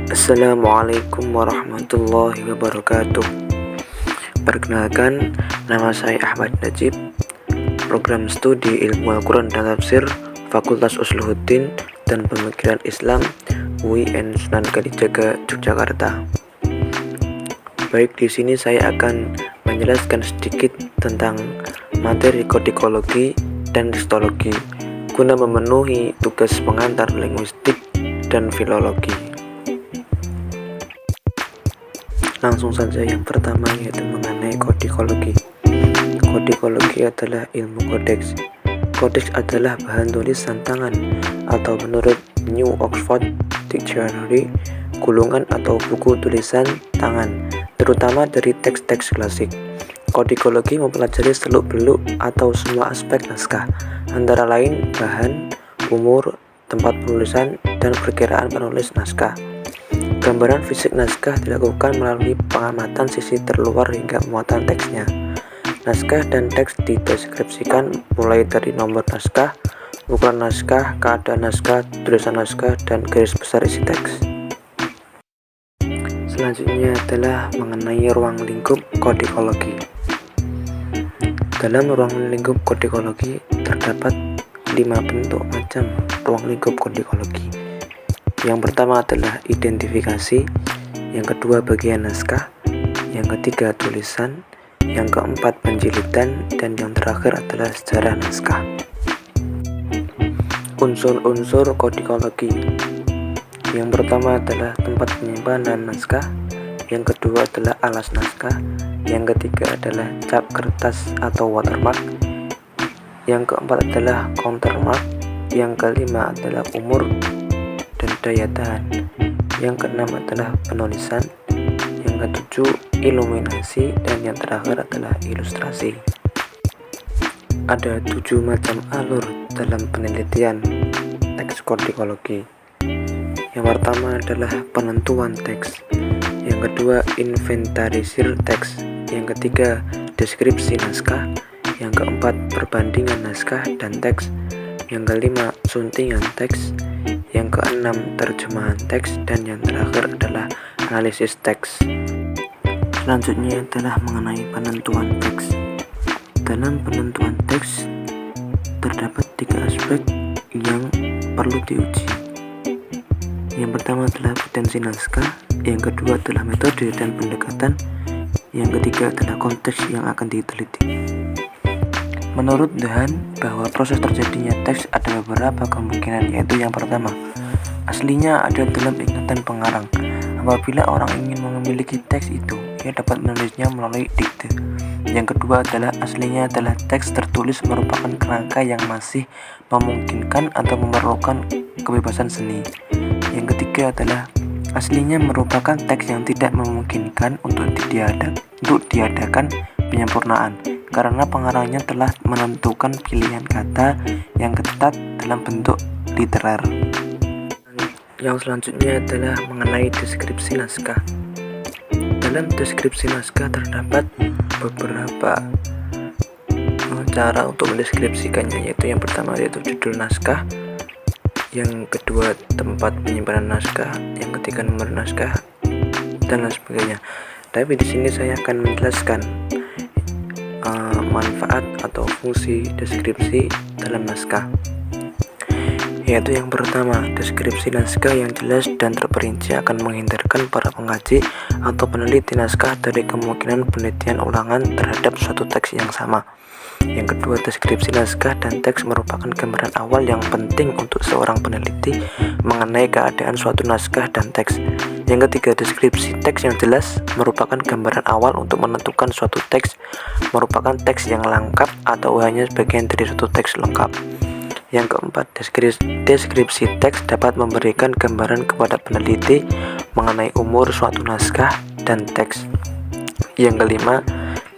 Assalamualaikum warahmatullahi wabarakatuh. Perkenalkan, nama saya Ahmad Najib, program studi Ilmu Al-Quran dan Tafsir Fakultas Usluhuddin dan Pemikiran Islam UIN Sunan Kalijaga, Yogyakarta. Baik, di sini saya akan menjelaskan sedikit tentang materi kodikologi dan tekstologi guna memenuhi tugas pengantar linguistik dan filologi. Langsung saja, yang pertama yaitu mengenai kodikologi. Kodikologi adalah ilmu kodeks. Kodeks adalah bahan tulisan tangan atau menurut New Oxford Dictionary, gulungan atau buku tulisan tangan, terutama dari teks-teks klasik. Kodikologi mempelajari seluk-beluk atau semua aspek naskah, antara lain bahan, umur, tempat penulisan, dan perkiraan penulis naskah. Gambaran fisik naskah dilakukan melalui pengamatan sisi terluar hingga muatan teksnya. Naskah dan teks dideskripsikan mulai dari nomor naskah, ukuran naskah, keadaan naskah, tulisan naskah, dan garis besar isi teks. Selanjutnya adalah mengenai ruang lingkup kodikologi. Dalam ruang lingkup kodikologi terdapat 5 bentuk macam ruang lingkup kodikologi. Yang pertama adalah identifikasi, yang kedua bagian naskah, yang ketiga tulisan, yang keempat penjilitan, dan yang terakhir adalah sejarah naskah. Unsur-unsur kodikologi. Yang pertama adalah tempat penyimpanan naskah, yang kedua adalah alas naskah, yang ketiga adalah cap kertas atau watermark, yang keempat adalah countermark, yang kelima adalah umur dan daya tahan, yang keenam adalah penulisan, yang ketujuh iluminasi, dan yang terakhir adalah ilustrasi. Ada 7 macam alur dalam penelitian teks kodikologi. Yang pertama adalah penentuan teks, yang kedua inventarisir teks, yang ketiga deskripsi naskah, yang keempat perbandingan naskah dan teks, yang kelima suntingan teks, yang keenam terjemahan teks, dan yang terakhir adalah analisis teks. Selanjutnya adalah mengenai penentuan teks. Dalam penentuan teks terdapat 3 aspek yang perlu diuji. Yang pertama adalah potensi naskah, yang kedua adalah metode dan pendekatan, yang ketiga adalah konteks yang akan diteliti. Menurut Dehaene, bahwa proses terjadinya teks ada beberapa kemungkinan, yaitu yang pertama, aslinya ada dalam ingatan pengarang. Apabila orang ingin memiliki teks itu, ia dapat menulisnya melalui dikte. Yang kedua adalah aslinya adalah teks tertulis merupakan kerangka yang masih memungkinkan atau memerlukan kebebasan seni. Yang ketiga adalah aslinya merupakan teks yang tidak memungkinkan untuk diadakan penyempurnaan, karena pengarangnya telah menentukan pilihan kata yang ketat dalam bentuk literer. Yang selanjutnya adalah mengenai deskripsi naskah. Dalam deskripsi naskah terdapat beberapa cara untuk mendeskripsikannya, yaitu yang pertama yaitu judul naskah, yang kedua tempat penyimpanan naskah, yang ketiga nomor naskah, dan lain sebagainya. Tapi di sini saya akan menjelaskan manfaat atau fungsi deskripsi dalam naskah. Yaitu yang pertama, deskripsi naskah yang jelas dan terperinci akan menghindarkan para pengkaji atau peneliti naskah dari kemungkinan penelitian ulangan terhadap suatu teks yang sama. Yang kedua, deskripsi naskah dan teks merupakan gambaran awal yang penting untuk seorang peneliti mengenai keadaan suatu naskah dan teks. Yang ketiga, deskripsi teks yang jelas merupakan gambaran awal untuk menentukan suatu teks merupakan teks yang lengkap atau hanya bagian dari suatu teks lengkap. Yang keempat, deskripsi teks dapat memberikan gambaran kepada peneliti mengenai umur suatu naskah dan teks. Yang kelima,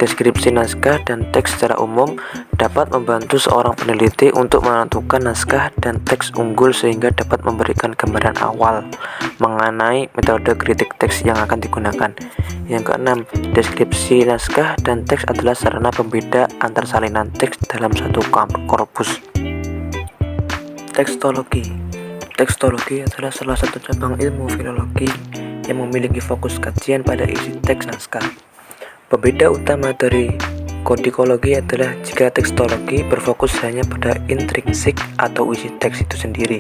deskripsi naskah dan teks secara umum dapat membantu seorang peneliti untuk menentukan naskah dan teks unggul sehingga dapat memberikan gambaran awal mengenai metode kritik teks yang akan digunakan. Yang keenam, deskripsi naskah dan teks adalah sarana pembeda antar salinan teks dalam satu korpus. Tekstologi. Tekstologi adalah salah satu cabang ilmu filologi yang memiliki fokus kajian pada isi teks naskah. Pembeda utama dari kodikologi adalah jika tekstologi berfokus hanya pada intrinsik atau isi teks itu sendiri,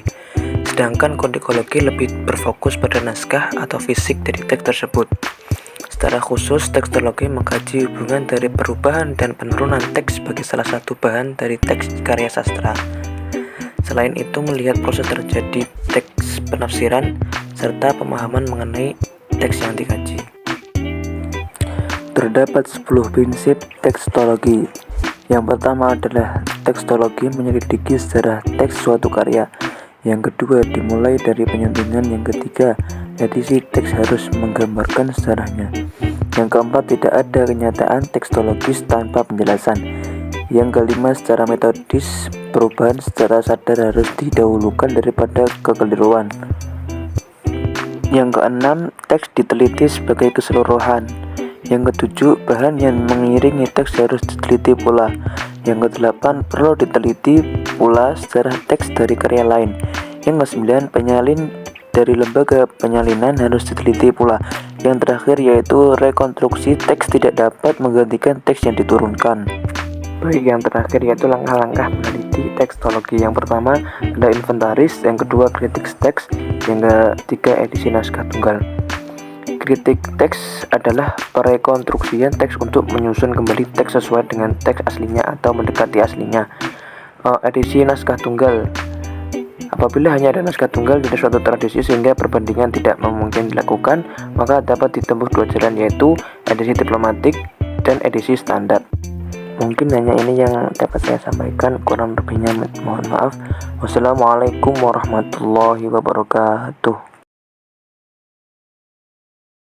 sedangkan kodikologi lebih berfokus pada naskah atau fisik dari teks tersebut. Secara khusus, tekstologi mengkaji hubungan dari perubahan dan penurunan teks sebagai salah satu bahan dari teks karya sastra. Selain itu, melihat proses terjadi teks penafsiran serta pemahaman mengenai teks yang dikaji. Terdapat 10 prinsip tekstologi. Yang pertama adalah tekstologi menyelidiki sejarah teks suatu karya. Yang kedua, dimulai dari penyuntingan. Yang ketiga, edisi teks harus menggambarkan sejarahnya. Yang keempat, tidak ada kenyataan tekstologis tanpa penjelasan. Yang kelima, secara metodis, perubahan secara sadar harus didahulukan daripada kekeliruan. Yang keenam, teks diteliti sebagai keseluruhan. Yang ketujuh, bahan yang mengiringi teks harus diteliti pula. Yang kedelapan, perlu diteliti pula sejarah teks dari karya lain. Yang kesembilan, penyalin dari lembaga penyalinan harus diteliti pula. Yang terakhir yaitu rekonstruksi teks tidak dapat menggantikan teks yang diturunkan. Baik, yang terakhir yaitu langkah-langkah meneliti tekstologi. Yang pertama ada inventaris, yang kedua kritik teks, yang ketiga edisi naskah tunggal. Kritik teks adalah perekonstruksian teks untuk menyusun kembali teks sesuai dengan teks aslinya atau mendekati aslinya. Edisi naskah tunggal, apabila hanya ada naskah tunggal dari suatu tradisi sehingga perbandingan tidak memungkinkan dilakukan, maka dapat ditempuh dua jalan, yaitu edisi diplomatik dan edisi standar. Mungkin hanya ini yang dapat saya sampaikan, kurang lebihnya mohon maaf. Wassalamualaikum warahmatullahi wabarakatuh.